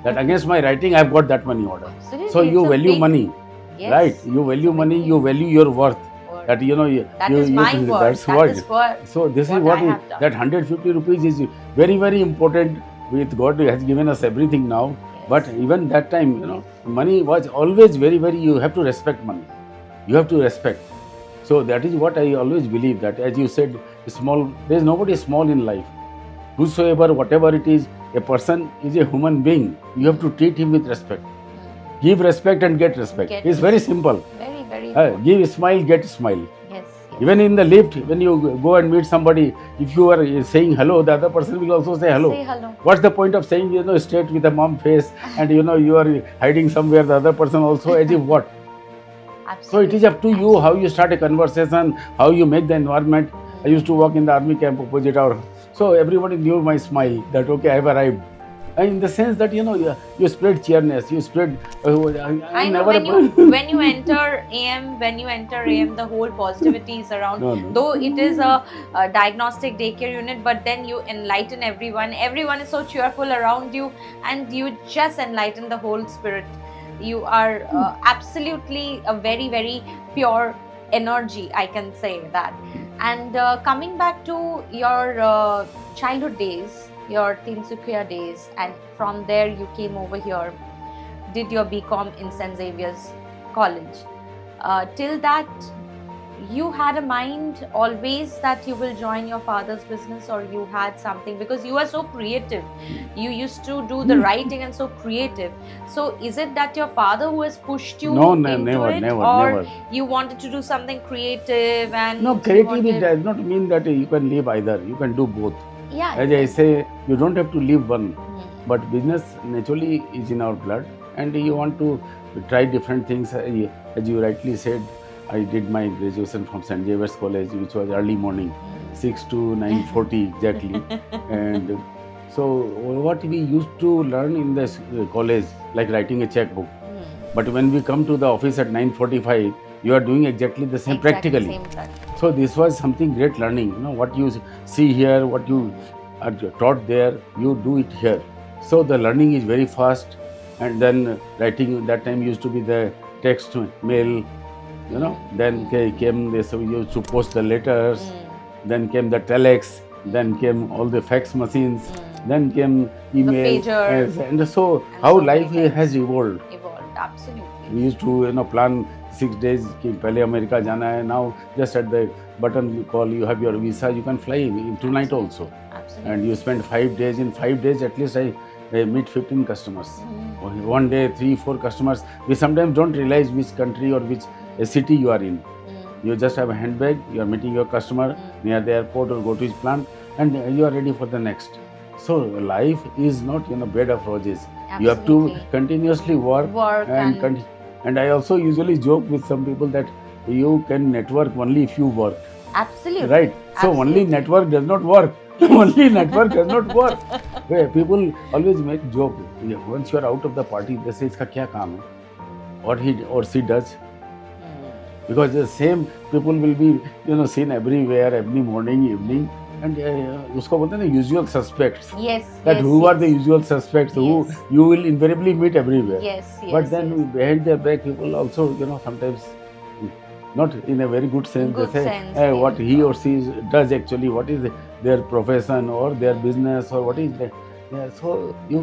That against my writing, I have got that money order. Absolutely. So you value money, right? You value money, you value your worth. That that is my word. That's what. So this is what that 150 rupees is very, very important. With God has given us everything now. But even that time, money was always very, very, you have to respect money. You have to respect. So that is what I always believe, that as you said, there is nobody small in life. Whosoever, whatever it is, a person is a human being. You have to treat him with respect. Give respect and get respect. It's very simple. Very, very give smile, get smile. Yes. Even in the lift, when you go and meet somebody, if you are saying hello, the other person will also say hello. Say hello. What's the point of saying, straight with a mom face and, you are hiding somewhere, the other person also, as if what? Absolutely. So it is up to you how you start a conversation, how you make the environment. I used to walk in the army camp opposite our house. So everybody knew my smile, that okay, I have arrived. And in the sense that, you spread cheerness, you spread... I know when you enter AM, the whole positivity is around. No. Though it is a diagnostic daycare unit, but then you enlighten everyone. Everyone is so cheerful around you, and you just enlighten the whole spirit. You are absolutely a very, very pure energy, I can say that. And coming back to your childhood days, your Tinsukia days, and from there you came over here, did your BCom in St. Xavier's College. Till that, you had a mind always that you will join your father's business, or you had something, because you are so creative. You used to do the writing and so creative. So is it that your father who has pushed you never. You wanted to do something creative? And no, creativity does not mean that you can live either. You can do both. Yeah. As I say, you don't have to live one. But business naturally is in our blood, and you want to try different things. As you rightly said, I did my graduation from St. Xavier's College, which was early morning, 6 to 9:40 exactly. And so what we used to learn in the college, like writing a checkbook. But when we come to the office at 9:45, you are doing exactly the same practically. So this was something great learning. What you see here, what you are taught there, you do it here. So the learning is very fast. And then writing, that time used to be the text mail. Then came this, we used to post the letters, then came the telex, then came all the fax machines, then came email. The pager. And so how life has evolved. Absolutely. We used to plan 6 days कि पहले America जाना है. Now just at the button you call, you have your visa, you can fly tonight also. Absolutely. And you spend 5 days. In 5 days at least I meet 15 customers. One day 3-4 customers. We sometimes don't realize which country or which city you are in. You just have a handbag, you are meeting your customer near the airport or go to his plant, and you are ready for the next. So life is not bed of roses. You have to Absolutely. continuously work Work and and I also usually joke with some people that you can network only if you work. absolutely. Right. So only Absolutely. network does not work. Only network does not work. Where people always make joke. Once you are out of the party, they say, "Iska kya kaam hai?" What he or she does. Because the same people will be, seen everywhere, every morning, evening, and usko bolte hain na usual suspects. Yes. That yes, who yes. are the usual suspects who Yes. you will invariably meet everywhere. Yes. Yes. But then yes. behind their back, people also, sometimes not in a very good sense. Good they say sense, what yes. he or she does actually, what is their profession or their business or what is that. Yeah, so you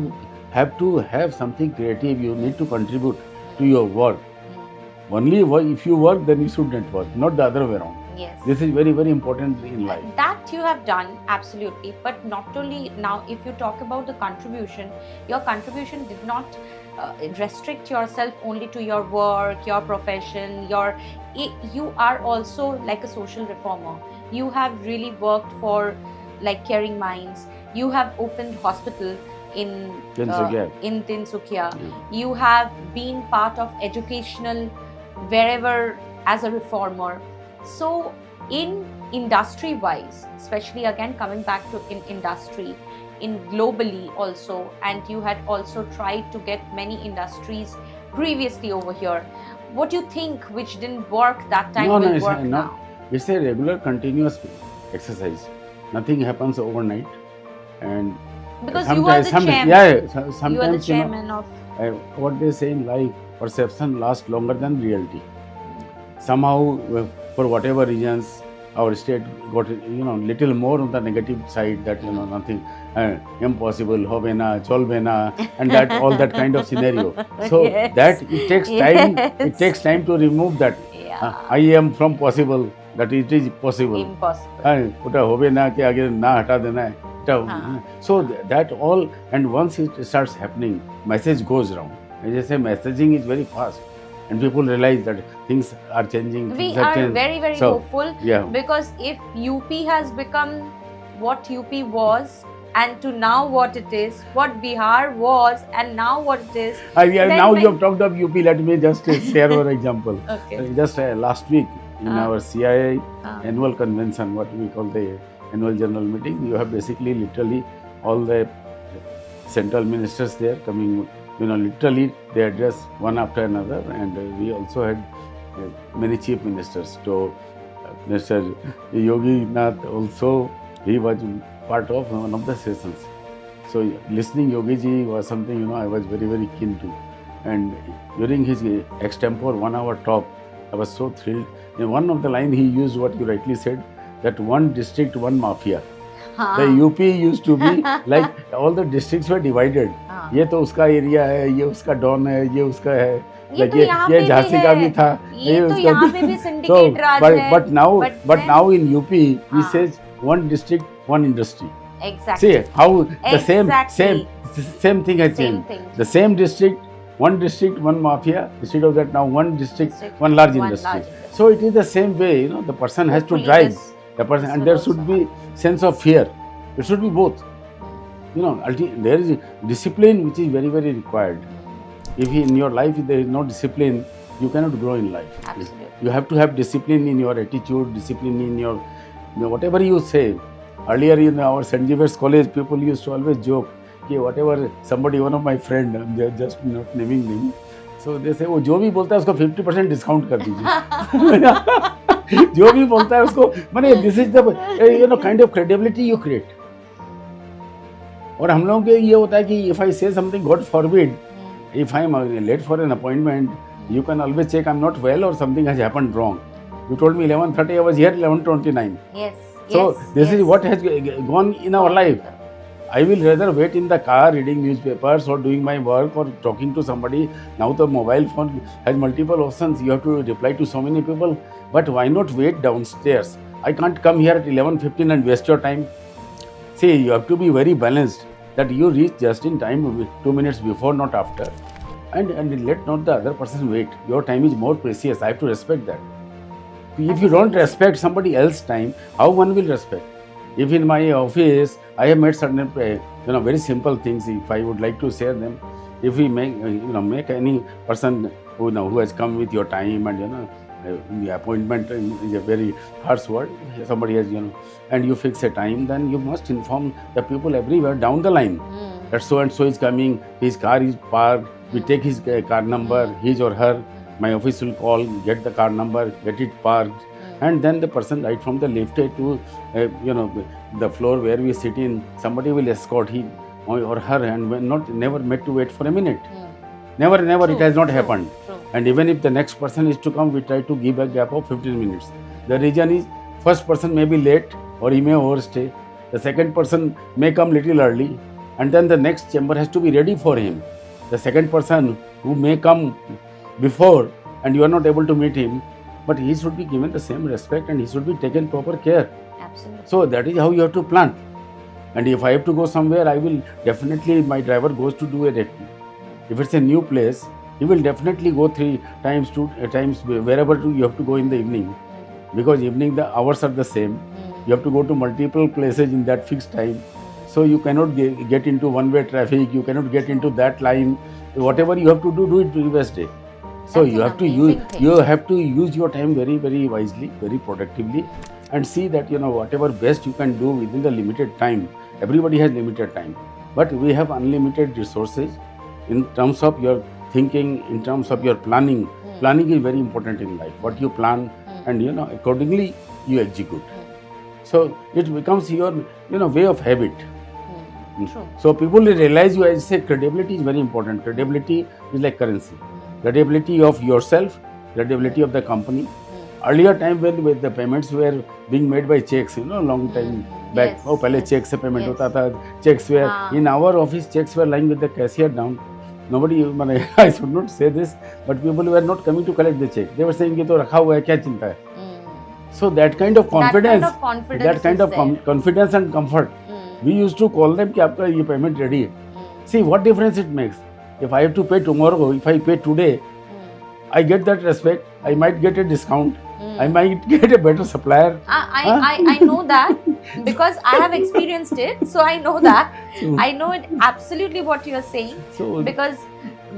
have to have something creative. You need to contribute to your work. Only if you work, then you should network, not the other way around. Yes. This is very, very important in life. That you have done, absolutely. But not only now, if you talk about the contribution, your contribution did not restrict yourself only to your work, your profession, you are also like a social reformer. You have really worked for like caring minds. You have opened hospital in Tinsukia. in Tinsukia. Yeah. You have been part of educational wherever as a reformer. So in industry wise, especially again coming back to in industry, in globally also, and you had also tried to get many industries previously over here. What do you think which didn't work that time will it's work not. now? It's a regular, continuous exercise. Nothing happens overnight, and Because you are the chairman. Sometimes You are the chairman of. What they say in life, perception lasts longer than reality. Somehow, for whatever reasons, our state got little more on the negative side, that nothing impossible, hobe na, cholbe na, and that all that kind of scenario. So Yes. that it takes time. Yes. It takes time to remove that. Yeah. I am from possible, that it is possible. Impossible. उटा होबे ना के आगे ना हटा देना है. So that all, and once it starts happening, message goes around. As I say, messaging is very fast, and people realize that things are changing. We things are changed. very, very So, hopeful, yeah. because if UP has become what UP was, and to now what it is, what Bihar was and now what it is. then Now when- you have talked of UP, let me just share one example. Okay. Just last week in our CIA Ah. annual convention, what we call the annual general meeting, you have basically literally all the central ministers there coming, literally they address one after another, and we also had many chief ministers. So Mr. Yogi Nath also, he was part of one of the sessions. So listening Yogi ji was something, I was very, very keen to. And during his extempore 1 hour talk, I was so thrilled. In one of the line he used what you rightly said, that one district, one mafia. हाँ. The UP used to be like all the districts were divided. हाँ. ये तो उसका area है, ये उसका don है, ये उसका है. ये Like तो यहाँ पे ये भी झांसी का भी है. था. ये तो उसका यहाँ पे भी syndicate राज है. but now in UP he हाँ. says one district, one industry. Exactly. See how the Exactly. same thing has Same changed. thing. The same district, one district, one mafia. Instead of that, now one district, one large industry. So it is the same way. The person has to Hopefully drive this the person, and will there also should be sense of fear. It should be both. There is discipline which is very, very required. If in your life there is no discipline, you cannot grow in life. Absolutely. You have to have discipline in your attitude, discipline in your whatever you say. Earlier in our St. Xavier's College, people used to always joke, कि whatever somebody, one of my friend, they are just not naming name. So they say, वो जो भी बोलता है उसको 50% discount कर दीजिए. जो भी बोलता है उसको, माने this is the kind of credibility you create. और हम लोगों के ये होता है कि if I say something, God forbid, if I am late for an appointment, you can always check I'm not well or something has happened wrong. You told me 11:30, I was here 11:29. Yes. So this is yes. what has gone in our life. I will rather wait in the car reading newspapers or doing my work or talking to somebody. Now the mobile phone has multiple options. You have to reply to so many people. But why not wait downstairs? I can't come here at 11:15 and waste your time. See, you have to be very balanced, that you reach just in time, 2 minutes before, not after. And let not the other person wait. Your time is more precious. I have to respect that. If you don't respect somebody else's time, how one will respect? If in my office I have made certain very simple things, if I would like to share them, If we make any person who has come with your time, and the appointment is a very harsh word. Somebody has and you fix a time, then you must inform the people everywhere down the line that so and so is coming. His car is parked. We take his car number, his or her. My office will call, get the car number, get it parked, and then the person right from the lift to the floor where we sit in, somebody will escort him or her, and we're never met to wait for a minute. Never, True, it has not true, happened. true. And even if the next person is to come, we try to give a gap of 15 minutes. The reason is, first person may be late or he may overstay. The second person may come little early, and then the next chamber has to be ready for him. The second person who may come before and you are not able to meet him, but he should be given the same respect and he should be taken proper care. Absolutely. So that is how you have to plan. And if I have to go somewhere, I will definitely, my driver goes to do a if it's a new place, he will definitely go 3 times, 2 times, wherever you have to go in the evening. Because evening the hours are the same. You have to go to multiple places in that fixed time. So you cannot get into one-way traffic, you cannot get into that line. Whatever you have to do it previous day. So That's you an have to amazing use thing. you have to use your time very, very wisely, very productively, and see that whatever best you can do within the limited time. Everybody has limited time, but we have unlimited resources in terms of your thinking, in terms of your planning. Planning is very important in life. What you plan, and accordingly you execute. So it becomes your way of habit. True. So people will realize you. I say credibility is very important. Credibility is like currency. Credibility of yourself, credibility of the company. Earlier time when the payments were being made by checks, long time back. Yes, पहले yes, check से payment yes. होता था. Checks were in our office. Checks were lying with the cashier down. Nobody, I should not say this, but people were not coming to collect the check. They were saying, "ये तो रखा हुआ है, क्या चिंता है?" So that kind of confidence, That kind of confidence, confidence and comfort. We used to call them कि आपका ये payment ready है. See what difference it makes. If I have to pay tomorrow, if I pay today, I get that respect. I might get a discount. I might get a better supplier. I know that because I have experienced it, so I know that. I know it absolutely what you are saying, So because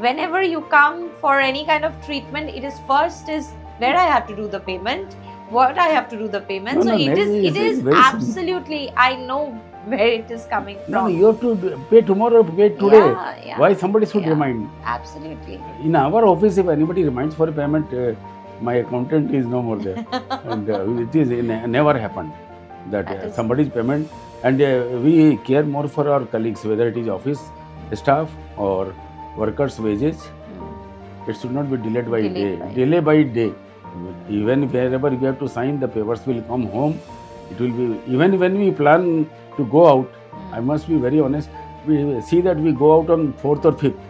whenever you come for any kind of treatment, it is first is where I have to do the payment, what I have to do the payment. So it is very simple. absolutely, I know where it is coming No, from. you have to pay tomorrow, pay today. Yeah. Why somebody should Yeah. remind? Absolutely. In our office, if anybody reminds for a payment, my accountant is no more there. And it is never happened that That is- somebody's payment. And we care more for our colleagues, whether it is office staff or workers' wages. It should not be delayed by Delayed day. by- Delay by day. Even wherever we have to sign, the papers will come home. It will be, even when we plan to go out, I must be very honest, we see that we go out on 4th or 5th.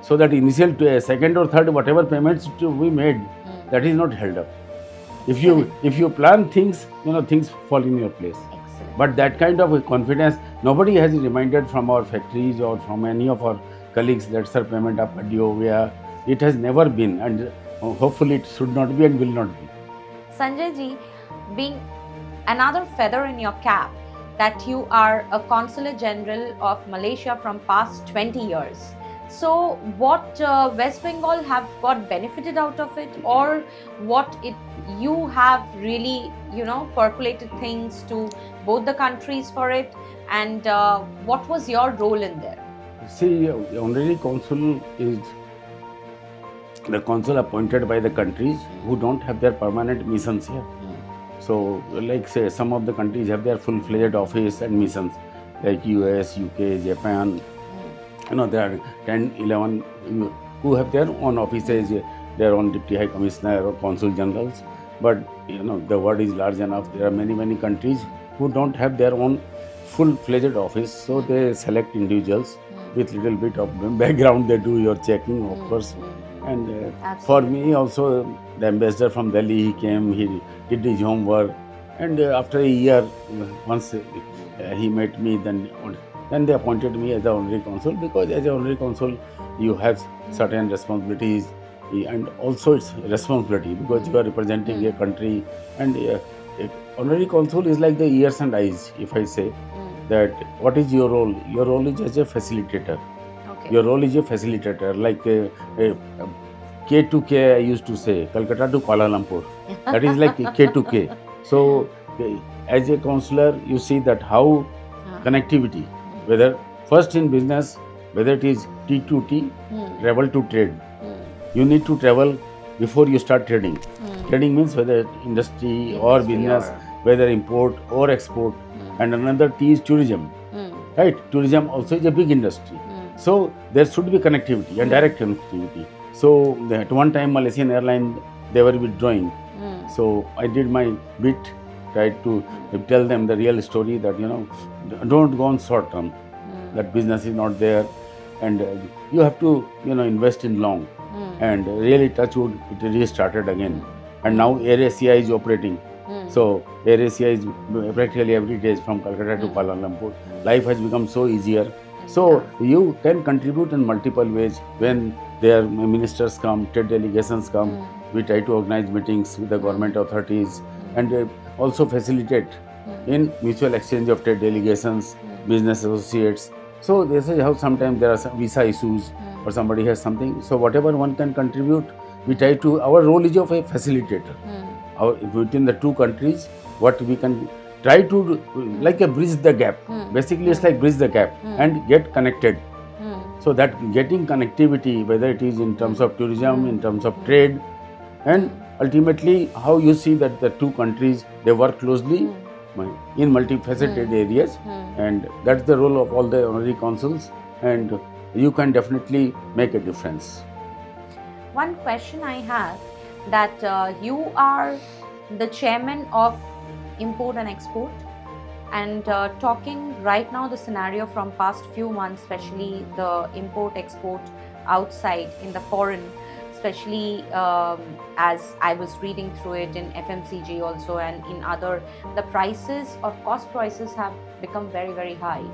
So that initial second or third, whatever payments we made, that is not held up. If you plan things, things fall in your place. Excellent. But that kind of confidence, nobody has reminded from our factories or from any of our colleagues that sir payment up at where it has never been, and hopefully it should not be and will not be. Sanjay ji, being another feather in your cap, that you are a Consular General of Malaysia from past 20 years. So what West Bengal have got benefited out of it, or what you have really percolated things to both the countries for it, and what was your role in there? See, honorary consul is the consul appointed by the countries who don't have their permanent missions here. So, like say, some of the countries have their full-fledged office and missions, like US, UK, Japan. There are 10, 11 who have their own offices, their own deputy high commissioner or consul generals. But the world is large enough. There are many, many countries who don't have their own full-fledged office, so they select individuals with little bit of background. They do your checking, of course. And for me also, the ambassador from Delhi, he came, he did his homework, and after a year, once he met me, then they appointed me as the honorary consul, because as an honorary consul, you have certain responsibilities, and also it's responsibility because you are representing a country, and honorary consul is like the ears and eyes, if I say that what is your role? Your role is as a facilitator. Okay. Your role is a facilitator, like a K to K. I used to say Calcutta to Kuala Lumpur. That is like K to K. So as a counselor, you see that how connectivity, whether first in business, whether it is T to T, travel to trade. You need to travel before you start trading. Trading means whether industry or business, whether import or export. And another T is tourism. Right? Tourism also is a big industry. So there should be connectivity and direct connectivity. So at one time Malaysian Airlines, they were withdrawing. So I did my bit, tried to tell them the real story that, don't go on short term. That business is not there, and you have to, invest in long. And really, touch wood, it restarted again. And now AirAsia is operating. So AirAsia is practically every day from Calcutta to Kuala Lumpur. Life has become so easier. So you can contribute in multiple ways. When their ministers come, trade delegations come, we try to organize meetings with the government authorities and also facilitate in mutual exchange of trade delegations, business associates. So this is how sometimes there are some visa issues or somebody has something. So whatever one can contribute, we try to. Our role is of a facilitator. Between the two countries, what we can try to do, like a bridge the gap. Basically, it's like bridge the gap and get connected. So that getting connectivity, whether it is in terms of tourism, in terms of trade, and ultimately how you see that the two countries, they work closely in multifaceted areas, and that's the role of all the honorary consuls, and you can definitely make a difference. One question I have, that you are the chairman of import and export, and talking right now the scenario from past few months, especially the import export outside in the foreign, especially as I was reading through it in FMCG also and in other, the prices of cost prices have become very, very high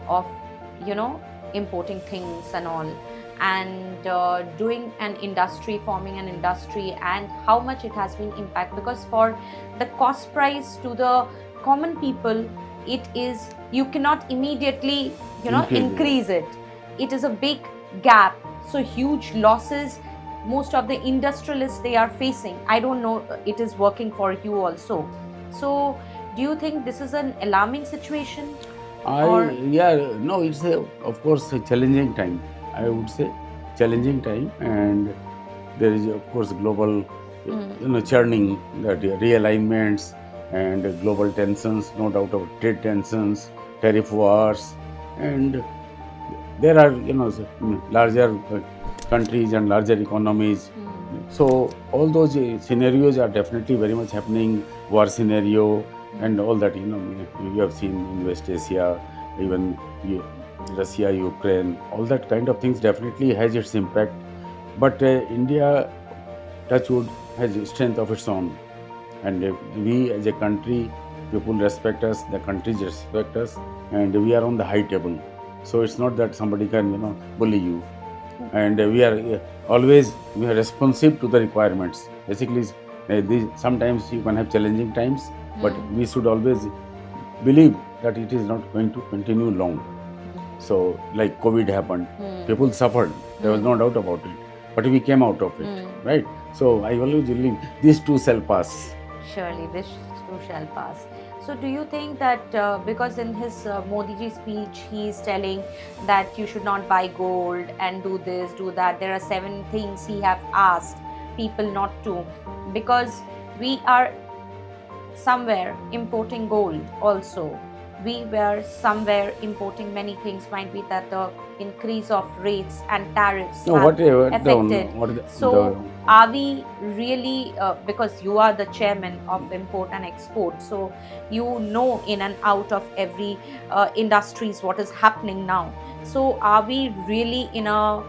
of importing things and all, and doing an industry, forming an industry, and how much it has been impact, because for the cost price to the common people, it is, you cannot immediately increase it. It is a big gap, so huge losses most of the industrialists they are facing. I don't know, it is working for you also. So do you think this is an alarming situation? It's of course a challenging time. I would say challenging time, and there is of course global, churning, that realignments and global tensions, no doubt of trade tensions, tariff wars, and there are larger countries and larger economies. So all those scenarios are definitely very much happening. War scenario and all that, you have seen in West Asia, even Russia, Ukraine, all that kind of things definitely has its impact. But India, touch wood, has a strength of its own, and we as a country, people respect us, the countries respect us, and we are on the high table. So it's not that somebody can bully you, and we are always responsive to the requirements. Basically, sometimes you can have challenging times, but we should always believe that it is not going to continue long. So like COVID happened, people suffered, there was no doubt about it, but we came out of it, right? So I always believe these too shall pass. Surely this too shall pass. So do you think that because in his Modi ji speech he is telling that you should not buy gold and do this, do that, there are 7 things he have asked people not to, because we are somewhere importing gold also, we were somewhere importing many things, might be that the increase of rates and tariffs affected. Are we really, because you are the chairman of import and export, so you know in and out of every industries what is happening now. So are we really in a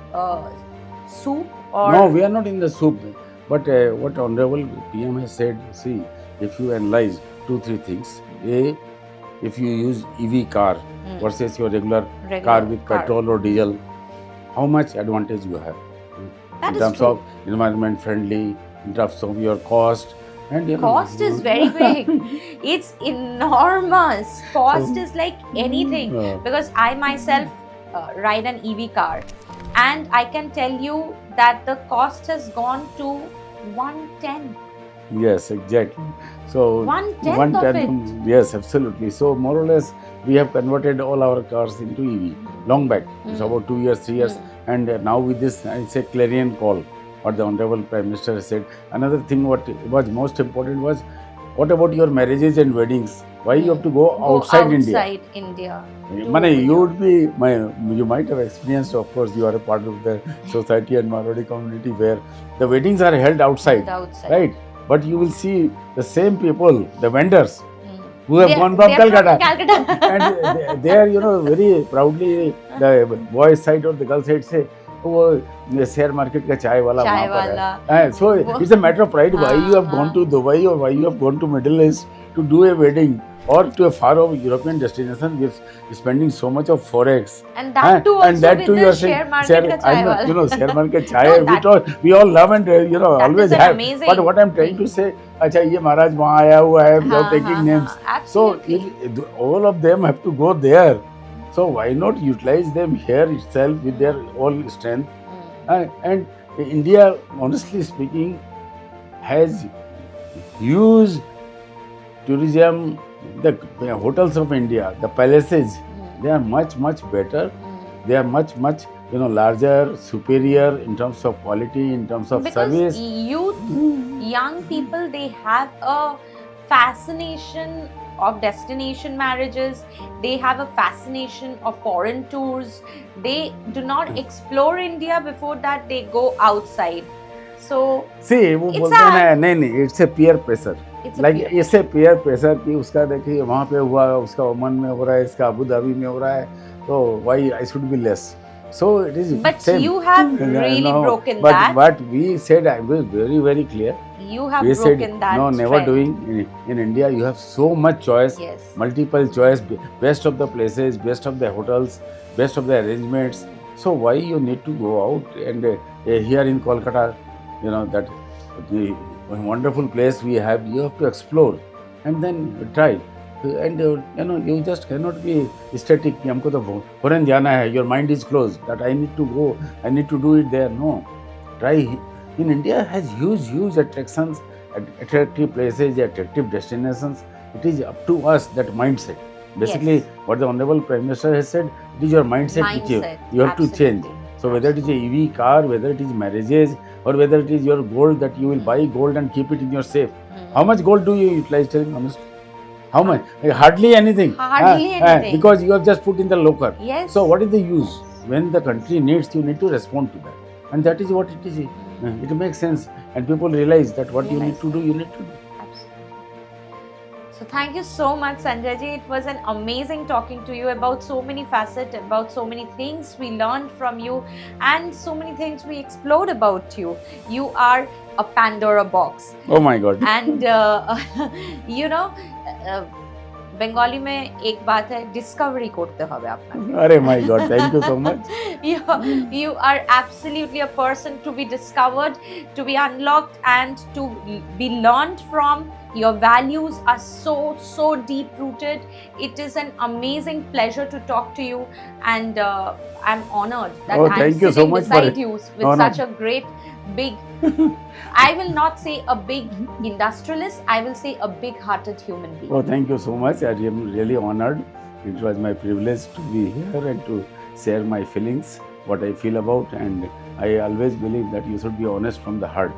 soup? Or no, we are not in the soup. But what Honorable PM has said, see, if you analyze 2-3 things, if you use EV car versus your regular car with petrol or diesel, how much advantage you have in terms of environment friendly, in terms of your cost, and cost is very big. It's enormous. Cost is like anything, because I myself ride an EV car, and I can tell you that the cost has gone to 110. Yes, exactly. So 1/10 of it. yes, absolutely. So more or less, we have converted all our cars into EV long back. It's about 2 years, 3 years, and now with this, it's a clarion call. What the Honorable Prime Minister has said. Another thing, what was most important was, what about your marriages and weddings? Why you have to go outside India? Outside India. Mane, you might have experienced, of course, you are a part of the society and Marwadi community where the weddings are held outside, right? But you will see the same people, the vendors, who have gone from Calcutta. And they are, very proudly, the boys side or the girl side say, वो share market का चाय वाला वहाँ पर है. So it's a matter of pride. Why you have gone to Dubai or why you have gone to Middle East to do a wedding or to a far off European destination with spending so much of forex. And that too also with the share market ka chai wala. Share market chai we all love and always have. Amazing. But what I'm trying to say, अच्छा ये महाराज वहाँ आया हुआ है, you're taking names. So all of them have to go there. So why not utilize them here itself with their all strength? And India, honestly speaking, has huge tourism. The hotels of India, the palaces, they are much better. They are much larger, superior in terms of quality, in terms of service. Youth, young people, they have a fascination of destination marriages. They have a fascination of foreign tours. They do not explore India before that they go outside. So see, वो बोलते हैं नहीं, it's a peer pressure. It's a peer pressure कि उसका देखिए वहाँ पे हुआ, उसका ओमान में हो रहा है, इसका अबू धाबी में हो रहा है, तो why I should be less? So it is. But same. You have really broken but, that. But we said, I was very clear. You have broken said, that. No, never trend. Doing. In India, you have so much choice. Yes. Multiple choice, best of the places, best of the hotels, best of the arrangements. So why you need to go out and here in Kolkata, that the wonderful place we have, you have to explore and then try. And you just cannot be static. हमको तो foreign जाना है. Your mind is closed. That I need to go. I need to do it there. No, try. In India has huge attractions, attractive places, attractive destinations. It is up to us that mindset. Basically, what the Honorable Prime Minister has said, it is your mindset which you have to change. So whether it is a EV car, whether it is marriages, or whether it is your gold that you will buy gold and keep it in your safe. How much gold do you utilize? Tell me honestly. How much? Hardly anything. Hardly anything. Because you have just put in the locker. Yes. So what is the use? When the country needs, you need to respond to that. And that is what it is. It makes sense. And people realize that what you need to do, you need to do. So thank you so much, Sanjay ji. It was an amazing talking to you about so many facets, about so many things we learned from you, and so many things we explored about you. You are a Pandora box. Oh my God. And Bengali में एक बात है, discovery करते হবে আপনাকে. अरे my God, thank you so much. You are absolutely a person to be discovered, to be unlocked, and to be learned from. Your values are so deep rooted. It is an amazing pleasure to talk to you, and I'm honored that I'm sitting beside you with such a great big I will not say a big industrialist, I will say a big-hearted human being. Oh, thank you so much. I am really honored. It was my privilege to be here and to share my feelings, what I feel about, and I always believe that you should be honest from the heart.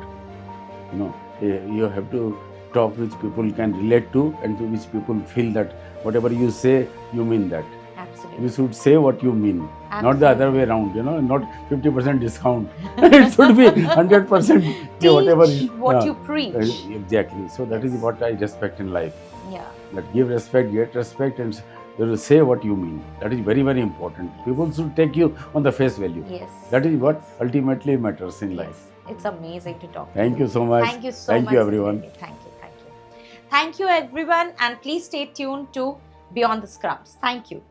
You have to talk which people can relate to and to which people feel that whatever you say, you mean that. Absolutely. You should say what you mean, not the other way around, not 50% discount. It should be 100% Teach whatever what you preach. Exactly. So that is what I respect in life. Yeah. That give respect, get respect, and you will say what you mean. That is very important. People should take you on the face value. Yes. That is what ultimately matters in life. It's amazing to talk to you. Thank you so much. Thank you so much. Thank you, everyone. Thank you. Thank you, everyone. And please stay tuned to Beyond the Scrubs. Thank you.